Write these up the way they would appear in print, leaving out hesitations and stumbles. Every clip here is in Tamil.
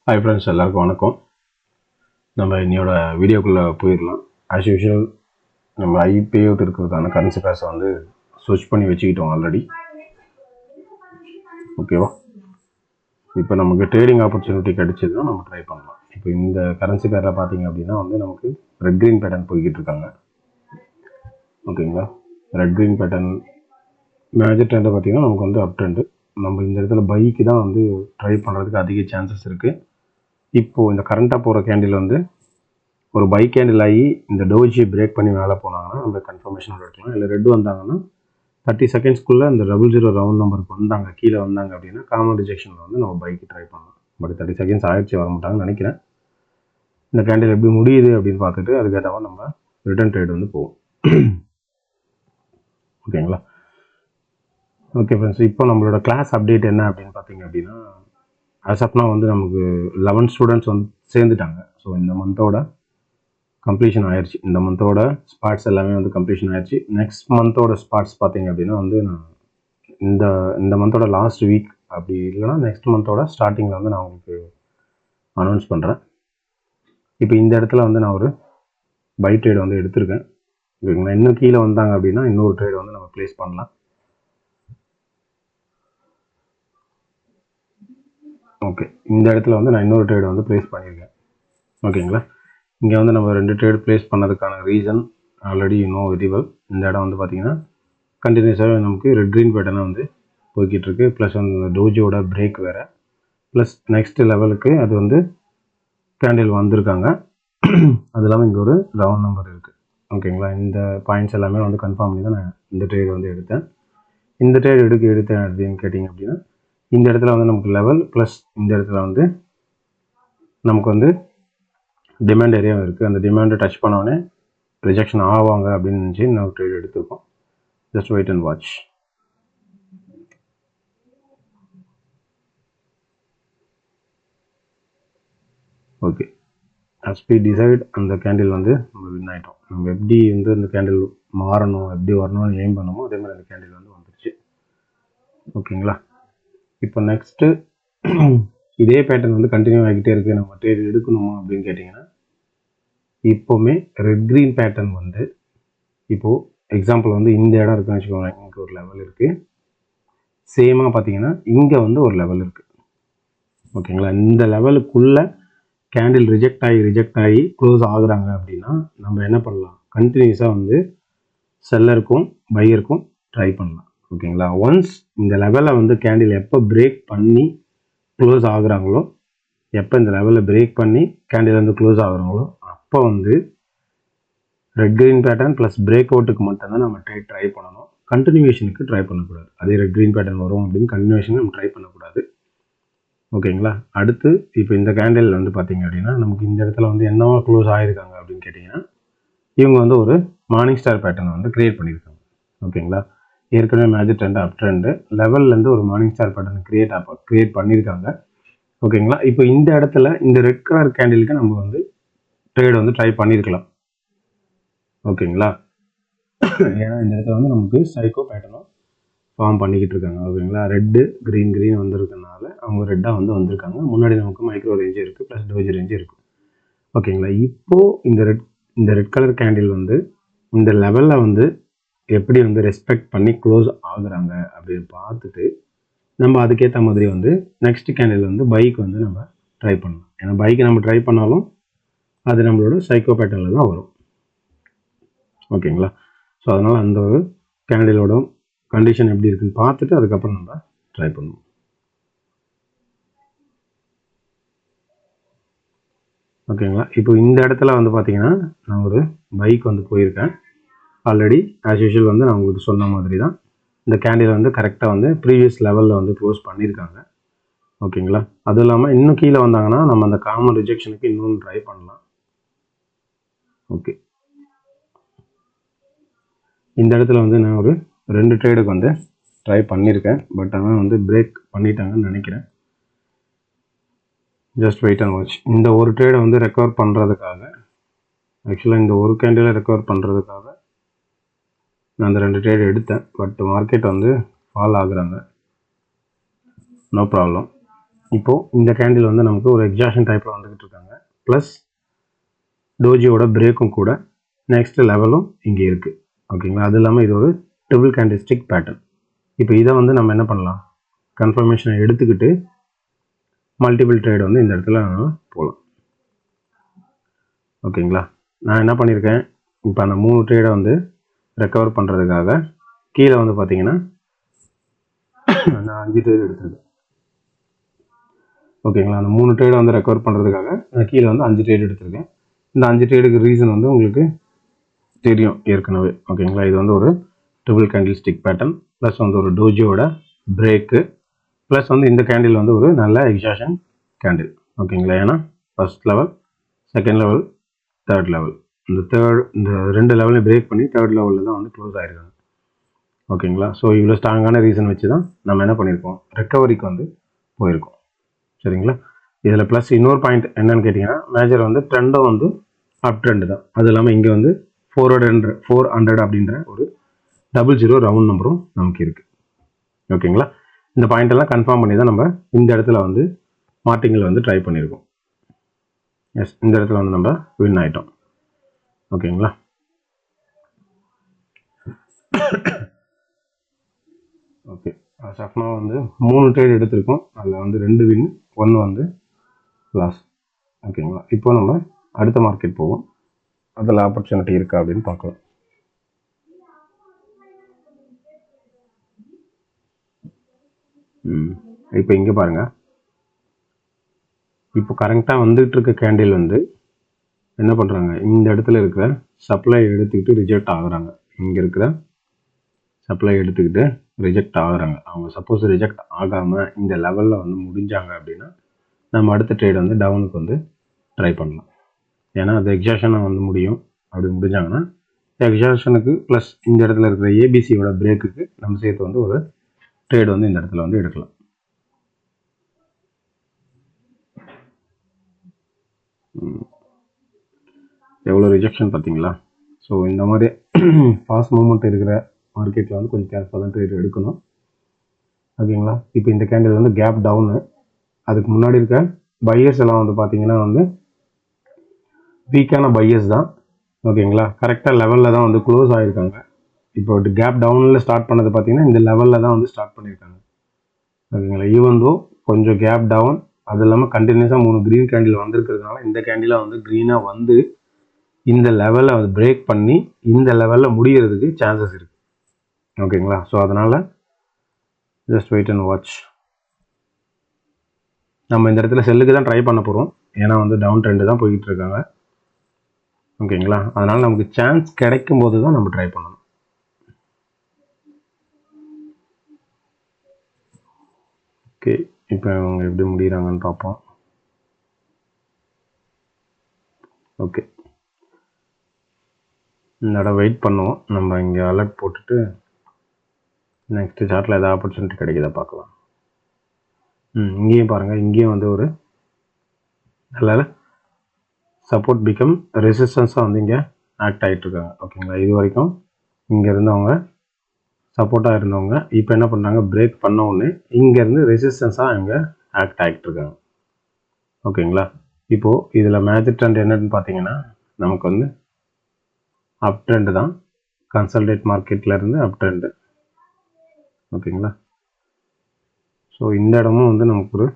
ஹாய் ஃப்ரெண்ட்ஸ், எல்லாருக்கும் வணக்கம். நம்ம இன்னையோட வீடியோக்குள்ளே போயிடலாம். ஆஸ் யூஷுவல் நம்ம ஐபே அவுட் இருக்கிறதுக்கான கரன்சி பேர்ஸை வந்து ஸ்விட்ச் பண்ணி வச்சுக்கிட்டோம் ஆல்ரெடி. ஓகேவா? இப்போ நமக்கு ட்ரேடிங் ஆப்பர்ச்சுனிட்டி கிடைச்சதுன்னா நம்ம ட்ரை பண்ணலாம். இப்போ இந்த கரன்சி பேரில் பார்த்தீங்க அப்படின்னா வந்து நமக்கு ரெட் க்ரீன் பேட்டர்ன் போய்கிட்டு இருக்காங்க. ஓகேங்களா? ரெட் க்ரீன் பேட்டர்ன் மேஜர் ட்ரெண்டை பார்த்தீங்கன்னா நமக்கு வந்து அப் ட்ரெண்டு. நம்ம இந்த இடத்துல பைக்கு தான் வந்து ட்ரை பண்ணுறதுக்கு அதிக சான்சஸ் இருக்குது. இப்போது இந்த கரண்ட்டாக போகிற கேண்டில் வந்து ஒரு பை கேண்டில் ஆகி இந்த டோஜியை பிரேக் பண்ணி மேலே போனாங்கன்னா நம்ம கன்ஃபர்மேஷனோட எடுக்கலாம். இல்லை ரெட் வந்தாங்கன்னா 30 செகண்ட்ஸ்க்குள்ளே இந்த 00 ரவுண்ட் நம்பருக்கு வந்தாங்க, கீழே வந்தாங்க அப்படின்னா காமன் ரிஜெக்ஷனில் வந்து நம்ம பைக்கு ட்ரை பண்ணலாம். பட் 30 செகண்ட்ஸ் ஆயிடுச்சு, வர மாட்டாங்கன்னு நினைக்கிறேன். இந்த கேண்டில் எப்படி முடியுது அப்படின்னு பார்த்துட்டு அதுக்கேற்ற மாதிரி நம்ம ரிட்டர்ன் ட்ரேட் வந்து போவோம். ஓகேங்களா? ஓகே ஃப்ரெண்ட்ஸ், இப்போ நம்மளோட கிளாஸ் அப்டேட் என்ன அப்படின்னு பார்த்தீங்க அப்படின்னா, ஆஸ்அப்னா வந்து நமக்கு 11 ஸ்டூடெண்ட்ஸ் வந்து சேர்ந்துட்டாங்க. ஸோ இந்த மந்தோட கம்ப்ளீஷன் ஆயிடுச்சு. இந்த மந்தோட ஸ்பாட்ஸ் எல்லாமே வந்து கம்ப்ளீஷன் ஆயிடுச்சு. நெக்ஸ்ட் மந்தோட ஸ்பாட்ஸ் பார்த்தீங்க அப்படின்னா வந்து நான் இந்த மந்தோட லாஸ்ட் வீக் அப்படி இல்லைனா நெக்ஸ்ட் மந்தோட ஸ்டார்டிங்கில் வந்து நான் உங்களுக்கு அனௌன்ஸ் பண்ணுறேன். இப்போ இந்த இடத்துல வந்து நான் ஒரு பை ட்ரேட் வந்து எடுத்திருக்கேன். ஓகேங்களா? இன்னும் கீழே வந்தாங்க அப்படின்னா இன்னொரு ட்ரேட் வந்து நம்ம ப்ளேஸ் பண்ணலாம். ஓகே, இந்த இடத்துல வந்து நான் இன்னொரு ட்ரேட் வந்து ப்ளேஸ் பண்ணியிருக்கேன். ஓகேங்களா? இங்கே வந்து நம்ம 2 ட்ரேட் ப்ளேஸ் பண்ணதுக்கான ரீசன் ஆல்ரெடி வெரி வெல். இந்த இடம் வந்து பார்த்தீங்கன்னா கண்டினியூஸாகவே நமக்கு ரெட் க்ரீன் பேட்டர்னாக வந்து போய்கிட்டு இருக்கு. ப்ளஸ் வந்து டோஜியோட பிரேக் வேறு, ப்ளஸ் நெக்ஸ்ட் லெவலுக்கு அது வந்து கேண்டில் வந்திருக்காங்க. அது இல்லாமல் இங்கே ஒரு ரவுண்ட் நம்பர் இருக்குது. ஓகேங்களா? இந்த பாயிண்ட்ஸ் எல்லாமே வந்து கன்ஃபார்ம் பண்ணி தான் நான் இந்த ட்ரேட் வந்து எடுத்தேன். இந்த ட்ரேட் எடுத்தேன் அப்படின்னு கேட்டிங்க அப்படின்னா இந்த இடத்துல வந்து நமக்கு லெவல் ப்ளஸ் இந்த இடத்துல வந்து நமக்கு வந்து டிமாண்ட் ஏரியாவும் இருக்குது. அந்த டிமாண்டை டச் பண்ணோடனே ரிஜெக்ஷன் ஆவாங்க அப்படின்னு நினச்சி நான் ட்ரேட் எடுத்துருக்கோம். Just wait and watch. Okay, as we decide அந்த கேண்டில் வந்து நம்ம வின் ஆகிட்டோம். நம்ம எப்படி வந்து இந்த கேண்டில் மாறணும், எப்படி வரணும்னு எய்ம் பண்ணணுமோ அதே மாதிரி அந்த கேண்டில் வந்து வந்துருச்சு. ஓகேங்களா? இப்போ நெக்ஸ்ட்டு இதே பேட்டர்ன் வந்து கண்டினியூ ஆகிக்கிட்டே இருக்குது. நம்ம ட்ரேட் எடுக்கணுமா அப்படின்னு கேட்டிங்கன்னா இப்போவுமே ரெட் க்ரீன் பேட்டர்ன் வந்து இப்போது எக்ஸாம்பிள் வந்து இந்த இடம் இருக்குன்னு வச்சுக்கோங்க. இங்கே ஒரு லெவல் இருக்குது. சேமாக பார்த்தீங்கன்னா இங்கே வந்து ஒரு லெவல் இருக்குது. ஓகேங்களா? இந்த லெவலுக்குள்ளே கேண்டில் ரிஜெக்ட் ஆகி க்ளோஸ் ஆகுறாங்க அப்படின்னா நம்ம என்ன பண்ணலாம்? கண்டினியூஸாக வந்து செல்லருக்கும் பையருக்கும் ட்ரை பண்ணலாம். ஓகேங்களா? ஒன்ஸ் இந்த லெவலில் வந்து கேண்டில் எப்போ பிரேக் பண்ணி க்ளோஸ் ஆகுறாங்களோ, எப்போ இந்த லெவலில் பிரேக் பண்ணி கேண்டில் வந்து க்ளோஸ் ஆகுறாங்களோ அப்போ வந்து red green pattern plus break அவுட்டுக்கு மட்டும்தான் நம்ம ட்ரை பண்ணணும். கண்டினியூஷனுக்கு ட்ரை பண்ணக்கூடாது. அதே ரெட் க்ரீன் பேட்டர்ன் வரும் அப்படின்னு கண்டினியூஷன் நம்ம ட்ரை பண்ணக்கூடாது. ஓகேங்களா? அடுத்து இப்போ இந்த கேண்டில் வந்து பார்த்தீங்க அப்படின்னா நமக்கு இந்த இடத்துல வந்து என்னவா க்ளோஸ் ஆகிருக்காங்க அப்படின்னு கேட்டிங்கன்னா இவங்க வந்து ஒரு மார்னிங் ஸ்டார் பேட்டர்ன் வந்து கிரியேட் பண்ணியிருக்காங்க. ஓகேங்களா? ஏற்கனவே மேஜர் ட்ரெண்ட் அப் ட்ரெண்டு லெவல்லேருந்து ஒரு மார்னிங் ஸ்டார் பேட்டர்ன் கிரியேட் பண்ணியிருக்காங்க. ஓகேங்களா? இப்போ இந்த இடத்துல இந்த ரெட் கலர் கேண்டிலுக்கு நம்ம வந்து ட்ரேட் வந்து ட்ரை பண்ணியிருக்கலாம். ஓகேங்களா? ஏன்னா இந்த இடத்துல வந்து நமக்கு சைக்கோ பேட்டர்னும் ஃபார்ம் பண்ணிக்கிட்டு இருக்காங்க. ஓகேங்களா? ரெட்டு க்ரீன் வந்திருக்கனால அவங்க ரெட்டாக வந்து வந்திருக்காங்க. முன்னாடி நமக்கு மைக்ரோ ரேஞ்சு இருக்குது ப்ளஸ் டோஜி ரேஞ்சு இருக்குது. ஓகேங்களா? இப்போது இந்த ரெட் கலர் கேண்டில் வந்து இந்த லெவலில் வந்து எப்படி வந்து ரெஸ்பெக்ட் பண்ணி க்ளோஸ் ஆகுறாங்க அப்படின்னு பார்த்துட்டு நம்ம அதுக்கேற்ற மாதிரி வந்து நெக்ஸ்ட் கேண்டில் வந்து பைக் வந்து நம்ம ட்ரை பண்ணலாம். ஏன்னா பைக்கை நம்ம ட்ரை பண்ணாலும் அது நம்மளோட சைக்கோ பேட்டர்னில் தான் வரும். ஓகேங்களா? ஸோ அதனால் அந்த ஒரு கேண்டிலோட கண்டிஷன் எப்படி இருக்குன்னு பார்த்துட்டு அதுக்கப்புறம் நம்ம ட்ரை பண்ணுவோம். ஓகேங்களா? இப்போ இந்த இடத்துல வந்து பார்த்தீங்கன்னா நான் ஒரு பைக் வந்து போயிருக்கேன் ஆல்ரெடி. ஆஸ் யூஷுவல் வந்து நான் உங்களுக்கு சொன்ன மாதிரி தான் இந்த கேண்டில் வந்து கரெக்டாக வந்து ப்ரீவியஸ் லெவலில் வந்து க்ளோஸ் பண்ணியிருக்காங்க. ஓகேங்களா? அதுவும் இல்லாமல் இன்னும் கீழே வந்தாங்கன்னா நம்ம அந்த காமன் ரிஜெக்ஷனுக்கு இன்னொன்று ட்ரை பண்ணலாம். ஓகே, இந்த இடத்துல வந்து நான் ஒரு 2 ட்ரேடுக்கு வந்து ட்ரை பண்ணியிருக்கேன். பட் ஆனால் வந்து பிரேக் பண்ணிட்டாங்கன்னு நினைக்கிறேன். Just wait and watch. இந்த ஒரு ட்ரேடை வந்து ரெக்கவர் பண்ணுறதுக்காக, ஆக்சுவலாக இந்த ஒரு கேண்டிலை ரெக்கவர் பண்ணுறதுக்காக நான் அந்த 2 ட்ரேட் எடுத்தேன். பட் மார்க்கெட் வந்து ஃபால் ஆகுறாங்க. No problem. இப்போது இந்த கேண்டில் வந்து நமக்கு ஒரு எக்ஸாஷன் டைப்பில் வந்துக்கிட்டு இருக்காங்க. ப்ளஸ் டோஜியோட பிரேக்கும் கூட நெக்ஸ்ட் லெவலும் இங்கே இருக்குது. ஓகேங்களா, அது இல்லாமல் இது ஒரு ட்ரிபிள் கேண்டில்ஸ்டிக் பேட்டர்ன். இப்போ இதை வந்து நம்ம என்ன பண்ணலாம், கன்ஃபர்மேஷனை எடுத்துக்கிட்டு மல்டிபிள் ட்ரேட் வந்து இந்த இடத்துல போகலாம். ஓகேங்களா, நான் என்ன பண்ணியிருக்கேன், இப்போ அந்த 3 ட்ரேடை வந்து ரெக்கவர் பண்ணுறதுக்காக கீழே வந்து பார்த்தீங்கன்னா நான் 5 ட்ரேட் எடுத்துருக்கேன். ஓகேங்களா, அந்த 3 ட்ரேடை வந்து ரெக்கவர் பண்ணுறதுக்காக நான் கீழே வந்து 5 ட்ரேட் எடுத்திருக்கேன். இந்த 5 ட்ரேடுக்கு ரீசன் வந்து உங்களுக்கு தெரியும் ஏற்கனவே. ஓகேங்களா, இது வந்து ஒரு triple candle stick pattern, plus வந்து ஒரு டோஜியோட பிரேக்கு, ப்ளஸ் வந்து இந்த கேண்டில் வந்து ஒரு நல்ல எக்ஸாஷன் கேண்டில். ஓகேங்களா, ஏன்னா first level, second level, third level, இந்த 2 லெவலையும் பிரேக் பண்ணி தேர்ட் லெவலில் தான் வந்து க்ளோஸ் ஆகிருக்காங்க. ஓகேங்களா, ஸோ இவ்வளோ ஸ்ட்ராங்கான ரீசன் வச்சு தான் நம்ம என்ன பண்ணியிருக்கோம், ரெக்கவரிக்கு வந்து போயிருக்கோம். சரிங்களா, இதில் ப்ளஸ் இன்னொரு பாயிண்ட் என்னன்னு கேட்டிங்கன்னா, மேஜர் வந்து ட்ரெண்டும் வந்து அப் ட்ரெண்டு தான். அது இல்லாமல் இங்கே வந்து 400 அப்படின்ற ஒரு 00 ரவுண்ட் நம்பரும் நமக்கு இருக்குது. ஓகேங்களா, இந்த பாயிண்ட் எல்லாம் கன்ஃபார்ம் பண்ணி தான் நம்ம இந்த இடத்துல வந்து மார்டிங்கில் வந்து ட்ரை பண்ணியிருக்கோம். எஸ், இந்த இடத்துல வந்து நம்ம வின் ஆகிட்டோம். ஓகேங்களா, ஓகே, சஃப்னா வந்து 3 ட்ரேட் எடுத்திருக்கோம். அதில் வந்து 2 வின், 1 வந்து லாஸ். ஓகேங்களா, இப்போ நம்ம அடுத்த மார்க்கெட் போவோம், அதில் ஆப்பர்ச்சுனிட்டி இருக்கா அப்படின்னு பார்க்கலாம். இப்போ இங்கே பாருங்கள், இப்போ கரெக்டாக வந்துட்டு இருக்க கேண்டில் வந்து என்ன பண்ணுறாங்க, இந்த இடத்துல இருக்கிற சப்ளை எடுத்துக்கிட்டு ரிஜெக்ட் ஆகுறாங்க. இங்கே இருக்கிற சப்ளை எடுத்துக்கிட்டு ரிஜெக்ட் ஆகுறாங்க. அவங்க சப்போஸ் ரிஜெக்ட் ஆகாமல் இந்த லெவலில் வந்து முடிஞ்சாங்க அப்படின்னா நம்ம அடுத்த ட்ரேட் வந்து டவுனுக்கு வந்து ட்ரை பண்ணலாம். ஏன்னா அது எக்ஸாஷனை வந்து முடியும். அப்படி முடிஞ்சாங்கன்னா எக்ஸாஷனுக்கு ப்ளஸ் இந்த இடத்துல இருக்கிற ஏபிசியோட பிரேக்குக்கு நம்ம சேர்த்து வந்து ஒரு ட்ரேட் வந்து இந்த இடத்துல வந்து எடுக்கலாம். எவ்வளோ ரிஜெக்ஷன் பார்த்தீங்களா. ஸோ இந்த மாதிரி ஃபாஸ்ட் மூவ்மெண்ட் இருக்கிற மார்க்கெட்டில் வந்து கொஞ்சம் கேர்ஃபுல்லாக ட்ரேட் எடுக்கணும். ஓகேங்களா, இப்போ இந்த கேண்டில் வந்து கேப் டவுனு. அதுக்கு முன்னாடி இருக்க பையர்ஸ் எல்லாம் வந்து பார்த்தீங்கன்னா வந்து வீக்கான பையர்ஸ் தான். ஓகேங்களா, கரெக்டாக லெவலில் தான் வந்து க்ளோஸ் ஆகிருக்காங்க. இப்போ கேப் டவுனில் ஸ்டார்ட் பண்ணது பார்த்தீங்கன்னா இந்த லெவலில் தான் வந்து ஸ்டார்ட் பண்ணியிருக்காங்க. ஓகேங்களா, ஈவன் தோ கொஞ்சம் கேப் டவுன், அது இல்லாமல் கண்டினியூஸாக 3 க்ரீன் கேண்டில் வந்திருக்கிறதுனால இந்த கேண்டிலாக வந்து க்ரீனாக வந்து இந்த லெவலில் வந்து பிரேக் பண்ணி இந்த லெவலில் முடிகிறதுக்கு சான்சஸ் இருக்குது. ஓகேங்களா, ஸோ அதனால் ஜஸ்ட் வெயிட் அண்ட் வாட்ச். நம்ம இந்த இடத்துல செல்லுக்கு தான் ட்ரை பண்ண போகிறோம், ஏன்னா வந்து டவுன் ட்ரெண்டு தான் போய்கிட்டு இருக்காங்க. ஓகேங்களா, அதனால் நமக்கு சான்ஸ் கிடைக்கும் போது தான் நம்ம ட்ரை பண்ணணும். ஓகே, இப்போ அவங்க எப்படி முடிகிறாங்கன்னு பார்ப்போம். ஓகே, இந்த இடம் வெயிட் பண்ணுவோம். நம்ம இங்கே அலர்ட் போட்டுட்டு நெக்ஸ்ட் சார்ட்டில் ஏதாவது ஆப்பர்ச்சுனிட்டி கிடைக்குதா பார்க்கலாம். இங்கேயும் பாருங்கள், இங்கேயும் வந்து ஒரு நல்ல சப்போர்ட் பிகம் ரெசிஸ்டன்ஸாக வந்து இங்கே ஆக்ட் ஆகிட்டு இருக்காங்க. ஓகேங்களா, இது வரைக்கும் இங்கே இருந்தவங்க சப்போர்ட்டாக இருந்தவங்க இப்போ என்ன பண்ணுறாங்க, பிரேக் பண்ண உடனே இங்கேருந்து ரெசிஸ்டன்ஸாக இங்கே ஆக்ட் ஆகிட்டு இருக்காங்க. ஓகேங்களா, இப்போது இதில் மேஜர் ட்ரெண்ட் என்னன்னு பார்த்தீங்கன்னா நமக்கு வந்து அப் ட்ரெண்டு தான். கன்சல்டேட் மார்க்கெட்லேருந்து அப் ட்ரெண்டு. ஓகேங்களா, ஸோ இந்த இடமும் வந்து நமக்கு ஒரு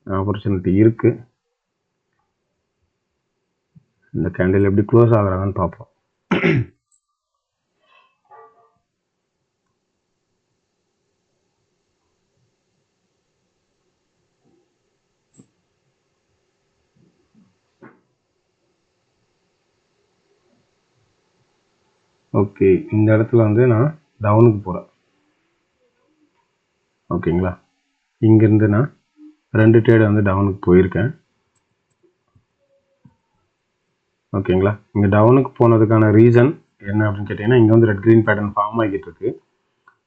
ஆப்பர்ச்சுனிட்டி இருக்குது. இந்த கேண்டில் எப்படி க்ளோஸ் ஆகுறாங்கன்னு பார்ப்போம். ஓகே, இந்த இடத்துல வந்து நான் டவுனுக்கு போகிறேன். ஓகேங்களா, இங்கேருந்து நான் 2 ட்ரேடு வந்து டவுனுக்கு போயிருக்கேன். ஓகேங்களா, இங்கே டவுனுக்கு போனதுக்கான ரீசன் என்ன அப்படின்னு கேட்டிங்கன்னா, இங்கே வந்து ரெட் க்ரீன் பேட்டர்ன் ஃபார்ம் ஆகிட்டு இருக்கு.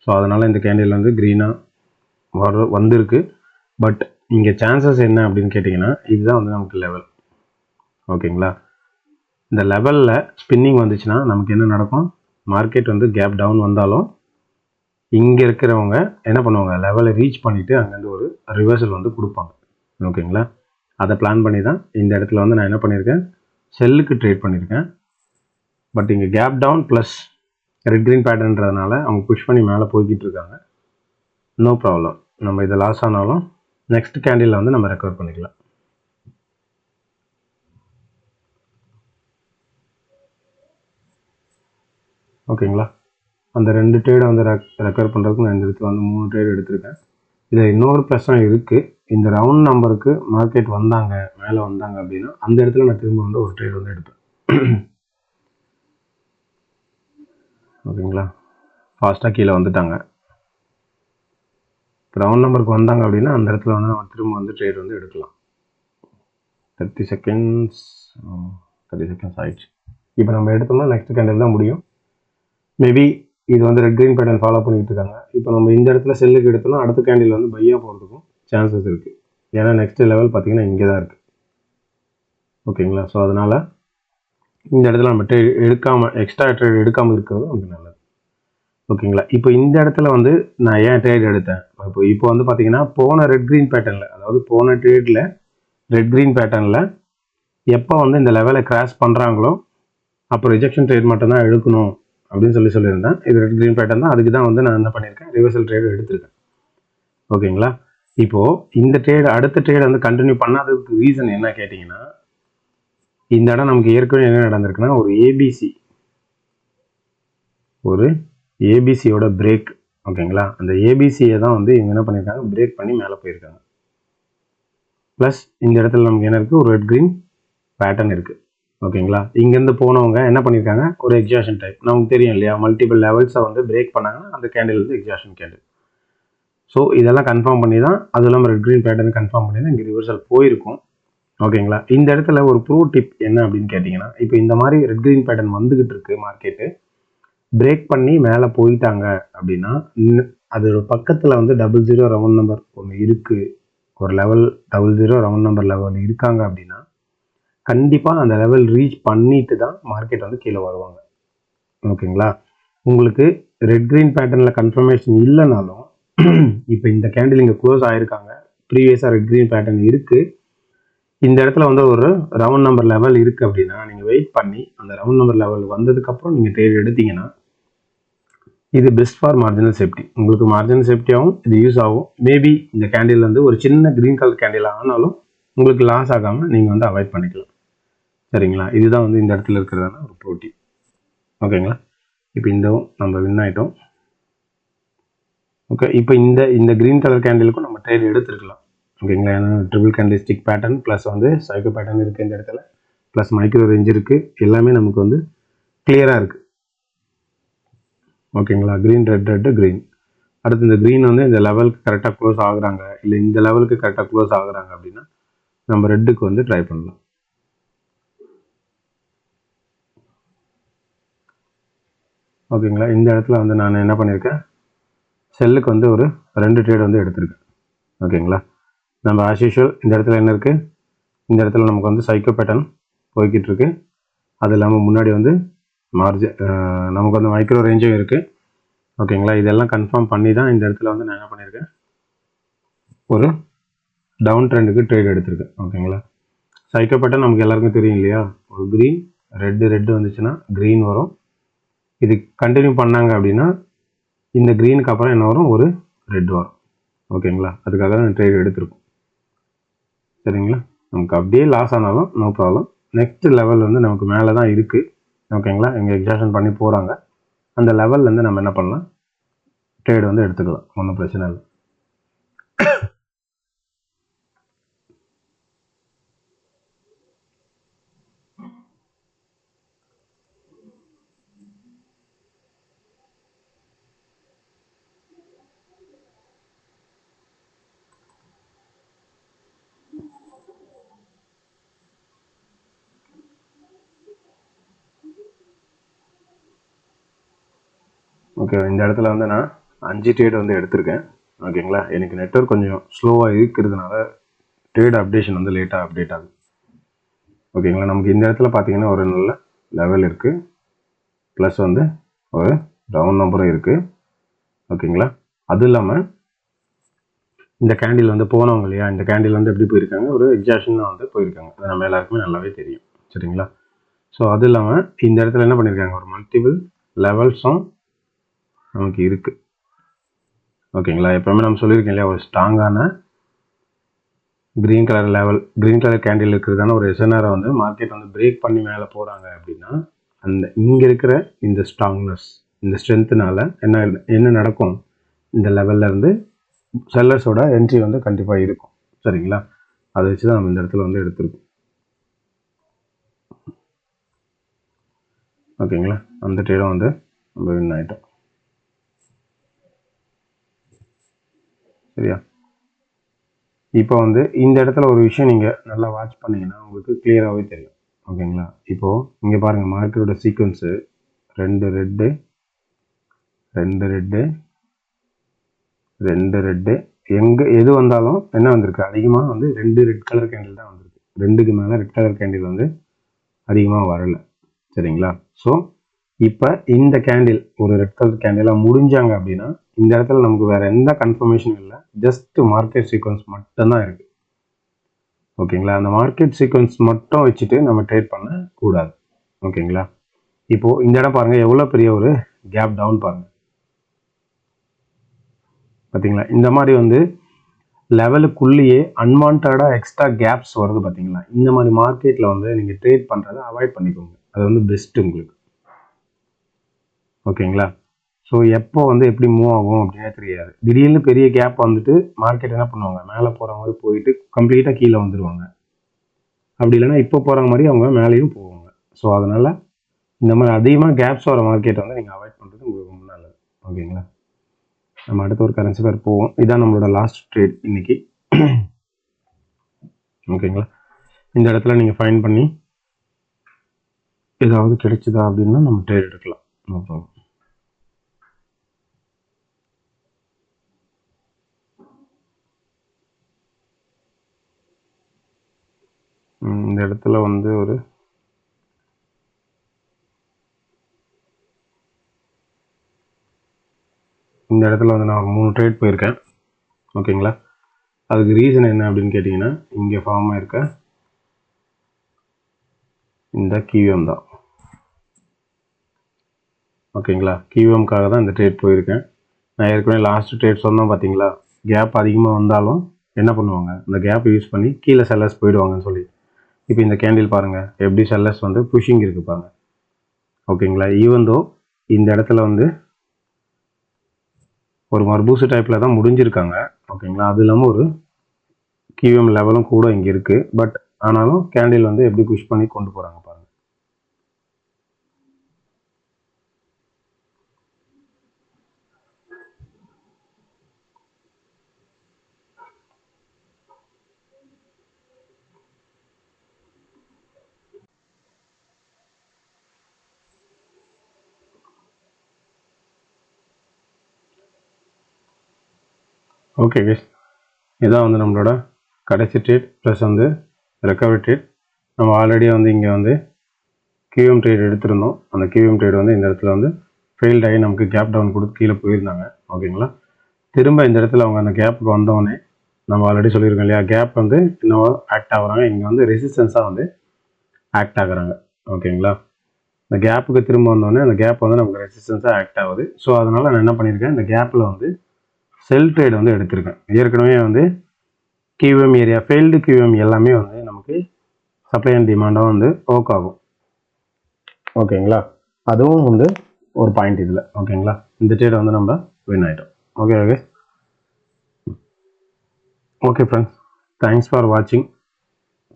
ஸோ அதனால் இந்த கேண்டில் வந்து க்ரீனாக வந்திருக்கு. பட் இங்கே சான்சஸ் என்ன அப்படின்னு கேட்டிங்கன்னா, இதுதான் வந்து நமக்கு லெவல். ஓகேங்களா, இந்த லெவலில் ஸ்பின்னிங் வந்துச்சுன்னா நமக்கு என்ன நடக்கும், மார்க்கெட் வந்து கேப் டவுன் வந்தாலும் இங்கே இருக்கிறவங்க என்ன பண்ணுவாங்க, லெவலை ரீச் பண்ணிவிட்டு அங்கேருந்து ஒரு ரிவர்சல் வந்து கொடுப்பாங்க. ஓகேங்களா. அதை பிளான் பண்ணி தான் இந்த இடத்துல வந்து நான் என்ன பண்ணியிருக்கேன், செல்லுக்கு ட்ரேட் பண்ணியிருக்கேன். பட் இங்கே gap down plus red green பேட்டர்ன்றதுனால அவங்க புஷ் பண்ணி மேலே போய்கிட்டு இருக்காங்க. நோ ப்ராப்ளம், நம்ம இதை லாஸ் ஆனாலும் நெக்ஸ்ட் கேண்டில் வந்து நம்ம ரெக்கவர் பண்ணிக்கலாம். ஓகேங்களா. அந்த 2 ட்ரேடை வந்து ரெக்கவர் பண்ணுறதுக்கு நான் இந்த இடத்துல வந்து 3 ட்ரேட் எடுத்திருக்கேன். இதில் இன்னொரு பிரச்சனை இருக்குது, இந்த ரவுண்ட் நம்பருக்கு மார்க்கெட் வந்தாங்க, மேலே வந்தாங்க அப்படின்னா அந்த இடத்துல நான் திரும்ப வந்து ஒரு ட்ரேட் வந்து எடுப்பேன். ஓகேங்களா. ஃபாஸ்ட்டாக கீழே வந்துட்டாங்க, ரவுண்ட் நம்பருக்கு வந்தாங்க அப்படின்னா அந்த இடத்துல வந்து நம்ம திரும்ப வந்து ட்ரேட் வந்து எடுக்கலாம். 30 செகண்ட்ஸ் ஆயிடுச்சு. இப்போ நம்ம எடுத்தோம்னா நெக்ஸ்ட் கேண்டில் தான் முடியும். மேபி இது வந்து ரெட் க்ரீன் பேட்டர்ன் ஃபாலோ பண்ணிட்டு இருக்காங்க. இப்போ நம்ம இந்த இடத்துல செல்லுக்கு எடுத்தோம்னா அடுத்த கேண்டில் வந்து பையாக போகிறதுக்கும் சான்சஸ் இருக்குது. ஏன்னா நெக்ஸ்ட் லெவல் பார்த்தீங்கன்னா இங்கே தான் இருக்குது. ஓகேங்களா. ஸோ அதனால் இந்த இடத்துல நம்ம ட்ரேட் எடுக்காமல், எக்ஸ்ட்ரா ட்ரேட் எடுக்காமல் இருக்கிறது நமக்கு நல்லது. ஓகேங்களா. இப்போ இந்த இடத்துல வந்து நான் ஏன் ட்ரேட் எடுத்தேன், இப்போ வந்து பார்த்தீங்கன்னா போன ரெட் க்ரீன் பேட்டர்னில், அதாவது போன ட்ரேடில் ரெட் க்ரீன் பேட்டர்னில் எப்போ வந்து இந்த லெவலை கிராஸ் பண்ணுறாங்களோ அப்போ ரிஜெக்ஷன் ட்ரேட் மட்டும்தான் எடுக்கணும் அப்படின்னு சொல்லியிருந்தேன். இது ரெட் க்ரீன் பேட்டர்ன் தான், அதுக்கு தான் வந்து நான் என்ன பண்ணியிருக்கேன், ரிவர்சல் ட்ரேட் எடுத்திருக்கேன். ஓகேங்களா. இப்போது இந்த ட்ரேட், அடுத்த ட்ரேட் வந்து கண்டினியூ பண்ணாததுக்கு ரீசன் என்ன கேட்டிங்கன்னா, இந்த இடம் நமக்கு ஏற்கனவே என்ன நடந்திருக்குன்னா ஒரு ஏபிசியோட பிரேக். ஓகேங்களா. அந்த ஏபிசியை தான் வந்து இவங்க என்ன பண்ணியிருக்காங்க, பிரேக் பண்ணி மேலே போயிருக்காங்க. ப்ளஸ் இந்த இடத்துல நமக்கு என்ன இருக்குது, ஒரு ரெட் க்ரீன் பேட்டர்ன் இருக்குது. ஓகேங்களா. இங்கேருந்து போனவங்க என்ன பண்ணியிருக்காங்க, ஒரு எக்ஸாஷன் டைப், நமக்கு தெரியும் இல்லையா, மல்டிபிள் லெவல்ஸை வந்து பிரேக் பண்ணாங்கன்னா அந்த கேண்டில் வந்து எக்ஸாஷன் கேண்டில். ஸோ இதெல்லாம் கன்ஃபார்ம் பண்ணி தான், அது இல்லாமல் ரெட் க்ரீன் பேட்டர்ன் கன்ஃபார்ம் பண்ணி தான் இங்கே ரிவர்சல் போயிருக்கும். ஓகேங்களா. இந்த இடத்துல ஒரு ப்ரூ டிப் என்ன அப்படின்னு கேட்டிங்கன்னா, இப்போ இந்த மாதிரி ரெட் க்ரீன் பேட்டர்ன் வந்துகிட்டு இருக்கு, மார்க்கெட்டு பிரேக் பண்ணி மேலே போயிட்டாங்க அப்படின்னா அது பக்கத்தில் வந்து 00 ரவுண்ட் நம்பர் ஒன்று இருக்குது, ஒரு லெவல் 00 ரவுண்ட் நம்பர் லெவல் இருக்காங்க அப்படின்னா கண்டிப்பாக அந்த லெவல் ரீச் பண்ணிட்டு தான் மார்க்கெட் வந்து கீழே வருவாங்க. ஓகேங்களா. உங்களுக்கு ரெட் க்ரீன் பேட்டர்னில் கன்ஃபர்மேஷன் இல்லைனாலும் இப்போ இந்த கேண்டில் இங்கே க்ளோஸ் ஆகிருக்காங்க, ப்ரீவியஸாக ரெட் க்ரீன் பேட்டர்ன் இருக்குது, இந்த இடத்துல வந்து ஒரு ரவுண்ட் நம்பர் லெவல் இருக்குது அப்படின்னா நீங்கள் வெயிட் பண்ணி அந்த ரவுண்ட் நம்பர் லெவல் வந்ததுக்கப்புறம் நீங்கள் ட்ரேட் எடுத்தீங்கன்னா இது பெஸ்ட் ஃபார் மார்ஜினல் சேஃப்டி. உங்களுக்கு மார்ஜினல் சேஃப்டியாகவும் இது யூஸ் ஆகும். மேபி இந்த கேண்டில் வந்து ஒரு சின்ன க்ரீன் கலர் கேண்டில் ஆனாலும் உங்களுக்கு லாஸ் ஆகாமல் நீங்கள் வந்து அவாய்ட் பண்ணிக்கலாம். சரிங்களா. இதுதான் வந்து இந்த இடத்துல இருக்கிறதான ஒரு ப்ரோட்டி. ஓகேங்களா. இப்போ இந்த நம்ம வின் ஆகிட்டோம். ஓகே. இப்போ இந்த க்ரீன் கலர் கேண்டிலுக்கும் நம்ம ட்ரேட் எடுத்துருக்கலாம். ஓகேங்களா. ஏன்னா triple candle stick pattern plus வந்து சைக்கோ பேட்டர்ன் இருக்குது இந்த இடத்துல, ப்ளஸ் மைக்ரோ ரேஞ்ச் இருக்குது, எல்லாமே நமக்கு வந்து கிளியராக இருக்குது. ஓகேங்களா. Green red red green. அடுத்து இந்த க்ரீன் வந்து இந்த லெவலுக்கு கரெக்டாக க்ளோஸ் ஆகுறாங்க, இல்லை இந்த லெவலுக்கு கரெக்டாக க்ளோஸ் ஆகுறாங்க அப்படின்னா நம்ம ரெட்டுக்கு வந்து ட்ரை பண்ணலாம். ஓகேங்களா. இந்த இடத்துல வந்து நான் என்ன பண்ணியிருக்கேன், செல்லுக்கு வந்து ஒரு 2 ட்ரேட் வந்து எடுத்திருக்கேன். ஓகேங்களா. நம்ம ஆஸ் யூஷுவல் இந்த இடத்துல என்ன இருக்குது, இந்த இடத்துல நமக்கு வந்து சைக்கோ பேட்டர்ன் போய்கிட்டு இருக்கு, அது இல்லாமல் முன்னாடி வந்து நமக்கு வந்து மைக்ரோ ரேஞ்சும் இருக்குது. ஓகேங்களா. இதெல்லாம் கன்ஃபார்ம் பண்ணி தான் இந்த இடத்துல வந்து நான் என்ன பண்ணியிருக்கேன், ஒரு டவுன் ட்ரெண்டுக்கு ட்ரேட் எடுத்திருக்கேன். ஓகேங்களா. சைக்கோ பேட்டர்ன் நமக்கு எல்லாருக்கும் தெரியும் இல்லையா, ஒரு க்ரீன் ரெட்டு வந்துச்சுன்னா க்ரீன் வரும், இது கண்டினியூ பண்ணாங்க அப்படின்னா இந்த க்ரீனுக்கு அப்புறம் என்ன வரும், ஒரு ரெட் வரும். ஓகேங்களா. அதுக்காக தான் ட்ரேட் எடுத்திருக்கோம். சரிங்களா. நமக்கு அப்படியே லாஸ் ஆனாலும் நோ ப்ராப்ளம், நெக்ஸ்ட் லெவல் வந்து நமக்கு மேலே தான் இருக்குது. ஓகேங்களா. இங்கே எக்ஸாஷன் பண்ணி போகிறாங்க, அந்த லெவல்லேருந்து நம்ம என்ன பண்ணலாம், ட்ரேட் வந்து எடுத்துக்கலாம், ஒன்றும் பிரச்சனை இல்லை. ஓகே. இந்த இடத்துல வந்து நான் 5 ட்ரேட் வந்து எடுத்திருக்கேன். ஓகேங்களா. எனக்கு நெட்வொர்க் கொஞ்சம் ஸ்லோவாக இருக்கிறதுனால ட்ரேட் அப்டேஷன் வந்து லேட்டாக அப்டேட் ஆகுது. ஓகேங்களா. நமக்கு இந்த இடத்துல பார்த்தீங்கன்னா ஒரு நல்ல லெவல் இருக்குது, ப்ளஸ் வந்து ஒரு ரவுண்ட் நம்பரும் இருக்குது. ஓகேங்களா. அது இல்லாமல் இந்த கேண்டில் வந்து போனவங்க இல்லையா, இந்த கேண்டில் வந்து எப்படி போயிருக்காங்க, ஒரு எக்ஸாக்ஷன் தான் வந்து போயிருக்காங்க. அது நம்ம எல்லாருக்குமே நல்லாவே தெரியும். சரிங்களா? ஸோ அது இல்லாமல் இந்த இடத்துல என்ன பண்ணியிருக்காங்க, ஒரு மல்டிபிள் லெவல்ஸும் நமக்கு இருக்கு. ஓகேங்களா? எப்பவுமே நம்ம சொல்லியிருக்கோம் இல்லையா, ஒரு ஸ்ட்ராங்கான green colour level, green colour candle இருக்கிறதான ஒரு எஸ்என்ஆரை வந்து மார்க்கெட் வந்து பிரேக் பண்ணி மேலே போகிறாங்க அப்படின்னா, அந்த இங்கே இருக்கிற இந்த ஸ்ட்ராங்னஸ், இந்த ஸ்ட்ரென்த்துனால என்ன நடக்கும், இந்த லெவல்ல இருந்து செல்லர்ஸோட என்ட்ரி வந்து கண்டிப்பாக இருக்கும். சரிங்களா? அதை வச்சு தான் நம்ம இந்த இடத்துல வந்து எடுத்திருக்கோம். ஓகேங்களா? அந்த ட்ரேடும் வந்து நம்ம வின் ஆகிட்டோம். சரியா? இப்போ வந்து இந்த இடத்துல ஒரு விஷயம் நீங்கள் நல்லா வாட்ச் பண்ணீங்கன்னா உங்களுக்கு கிளியராகவே தெரியும். ஓகேங்களா? இப்போது இங்கே பாருங்கள், மார்க்கெட்டோட சீக்வன்ஸு 2 ரெட்டு, 2 ரெட்டு, 2 ரெட்டு, எது வந்தாலும் என்ன வந்திருக்கு, அதிகமாக வந்து 2 ரெட் கலர் கேண்டில் தான் வந்திருக்கு. 2க்கு மேலே ரெட் கலர் கேண்டில் வந்து அதிகமாக வரலை. சரிங்களா? ஸோ இப்போ இந்த கேண்டில் ஒரு ரெட் கலர் கேண்டிலாக முடிஞ்சாங்க அப்படின்னா இந்த இடத்துல நமக்கு வேற எந்த கன்ஃபர்மேஷனும் இல்லை, ஜஸ்ட் மார்க்கெட் சீக்வன்ஸ் மட்டும்தான் இருக்கு. ஓகேங்களா? அந்த மார்க்கெட் சீக்வன்ஸ் மட்டும் வச்சுட்டு நம்ம ட்ரேட் பண்ண கூடாது. ஓகேங்களா? இப்போ இந்த இடம் பாருங்க, எவ்வளோ பெரிய ஒரு கேப் டவுன் பாருங்க. பார்த்தீங்களா? இந்த மாதிரி வந்து லெவலுக்குள்ளேயே அன்வான்டா எக்ஸ்ட்ரா கேப்ஸ் வருது. பார்த்தீங்களா? இந்த மாதிரி மார்க்கெட்டில் வந்து நீங்கள் ட்ரேட் பண்ணுறதை அவாய்ட் பண்ணிக்கோங்க. அது வந்து பெஸ்ட் உங்களுக்கு. ஓகேங்களா? ஸோ எப்போ வந்து எப்படி மூவ் ஆகும் அப்படின்னே தெரியாது. திடீர்னு பெரிய கேப் வந்துட்டு மார்க்கெட் என்ன பண்ணுவாங்க, மேலே போகிற மாதிரி போயிட்டு கம்ப்ளீட்டாக கீழே வந்துடுவாங்க. அப்படி இல்லைன்னா இப்போ போகிற மாதிரி அவங்க மேலேயும் போவாங்க. ஸோ அதனால் இந்த மாதிரி அதிகமாக கேப்ஸ் வர மார்க்கெட்டை வந்து நீங்கள் அவாய்ட் பண்ணுறது உங்களுக்கு ரொம்ப நல்லது. ஓகேங்களா? நம்ம அடுத்த ஒரு கரன்சி பேர் போவோம். இதான் நம்மளோட லாஸ்ட் ட்ரேட் இன்னைக்கு. ஓகேங்களா? இந்த இடத்துல நீங்கள் ஃபைன் பண்ணி ஏதாவது கிடைச்சிதா அப்படின்னா நம்ம ட்ரேட் எடுக்கலாம். No problem. இந்த இடத்துல வந்து ஒரு இந்த இடத்துல வந்து நான் 3 ட்ரேட் போயிருக்கேன். ஓகேங்களா? அதுக்கு ரீசன் என்ன அப்படின்னு கேட்டிங்கன்னா, இங்கே ஃபார்ம் ஆயிருக்க இந்த கியூஎம் தான். ஓகேங்களா? கியூஎம்காக தான் இந்த ட்ரேட் போயிருக்கேன். நான் ஏற்கனவே லாஸ்ட் ட்ரேட் சொன்னோம் பார்த்தீங்களா, கேப் அதிகமாக வந்தாலும் என்ன பண்ணுவாங்க, இந்த கேப் யூஸ் பண்ணி கீழே செல்லர்ஸ் போயிடுவாங்கன்னு சொல்லி. இப்போ இந்த கேண்டில் பாருங்கள், எப்படி செல்லர்ஸ் வந்து புஷிங் இருக்கு பாருங்க. ஓகேங்களா? ஈவன் தோ இந்த இடத்துல வந்து ஒரு மர்பூசு டைப்பில் தான் முடிஞ்சிருக்காங்க. ஓகேங்களா? அது இல்லாமல் ஒரு கியூஎம் லெவலும் கூட இங்கே இருக்குது. பட் ஆனாலும் கேண்டில் வந்து எப்படி புஷ் பண்ணி கொண்டு போகிறாங்க பாருங்கள். ஓகே கைஸ், இதான் வந்து நம்மளோட கடைசி ட்ரேட் ப்ளஸ் வந்து ரெக்கவரி ட்ரேட். நம்ம ஆல்ரெடி வந்து இங்கே வந்து கியூஎம் ட்ரேட் எடுத்திருந்தோம். அந்த கியூஎம் ட்ரேட் வந்து இந்த இடத்துல வந்து ஃபெயில்ட் ஆகி நமக்கு கேப் டவுன் கொடுத்து கீழே போயிருந்தாங்க. ஓகேங்களா? திரும்ப இந்த இடத்துல அவங்க அந்த கேப்புக்கு வந்தோடனே நம்ம ஆல்ரெடி சொல்லியிருக்கோம் இல்லையா, கேப் வந்து இன்னும் ஆக்ட் ஆகுறாங்க. இங்கே வந்து ரெசிஸ்டன்ஸாக வந்து ஆக்ட் ஆகுறாங்க. ஓகேங்களா? இந்த கேப்புக்கு திரும்ப வந்தோடனே அந்த கேப் வந்து நமக்கு ரெசிஸ்டன்ஸாக ஆக்ட் ஆகுது. ஸோ அதனால் நான் என்ன பண்ணியிருக்கேன், இந்த கேப்பில் வந்து செல் ட்ரேட் வந்து எடுத்திருக்கேன். ஏற்கனவே வந்து கியூஎம் ஏரியா, ஃபெயில்டு கியூஎம் எல்லாமே வந்து நமக்கு சப்ளை அண்ட் டிமாண்டாக வந்து ஒர்க் ஆகும். ஓகேங்களா? அதுவும் வந்து ஒரு பாயிண்ட் இதில். ஓகேங்களா? இந்த ட்ரேட் வந்து நம்ம வின் ஆகிட்டோம். Okay okay friends, thanks for வாட்சிங்.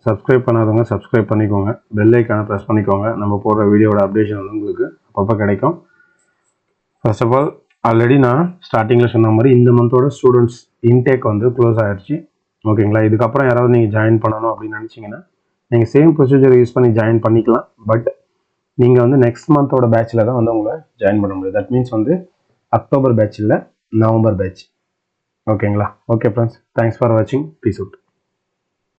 சப்ஸ்கிரைப் பண்ணாதவங்க சப்ஸ்கிரைப் பண்ணிக்கோங்க, பெல் ஐக்கானை ப்ரெஸ் பண்ணிக்கோங்க. நம்ம போடுற வீடியோட அப்டேஷன் வந்து உங்களுக்கு அப்பப்போ கிடைக்கும். ஃபர்ஸ்ட் ஆஃப் ஆல், ஆல்ரெடி நான் ஸ்டார்டிங்கில் சொன்ன மாதிரி இந்த மந்தோட ஸ்டூடெண்ட்ஸ் இன்டேக் வந்து க்ளோஸ் ஆகிடுச்சு. ஓகேங்களா? இதுக்கப்புறம் யாராவது நீங்கள் ஜாயின் பண்ணணும் அப்படின்னு நினச்சிங்கன்னா நீங்கள் சேம் ப்ரொசீஜர் யூஸ் பண்ணி ஜாயின் பண்ணிக்கலாம். பட் நீங்கள் வந்து நெக்ஸ்ட் மந்தோட பேட்சில் தான் வந்து உங்களை ஜாயின் பண்ண முடியும். தட் மீன்ஸ் வந்து அக்டோபர் பேட்ச் இல்லை, நவம்பர் பேட்ச். ஓகேங்களா? ஓகே ஃப்ரெண்ட்ஸ், தேங்க்ஸ் ஃபார் வாட்சிங். Peace out.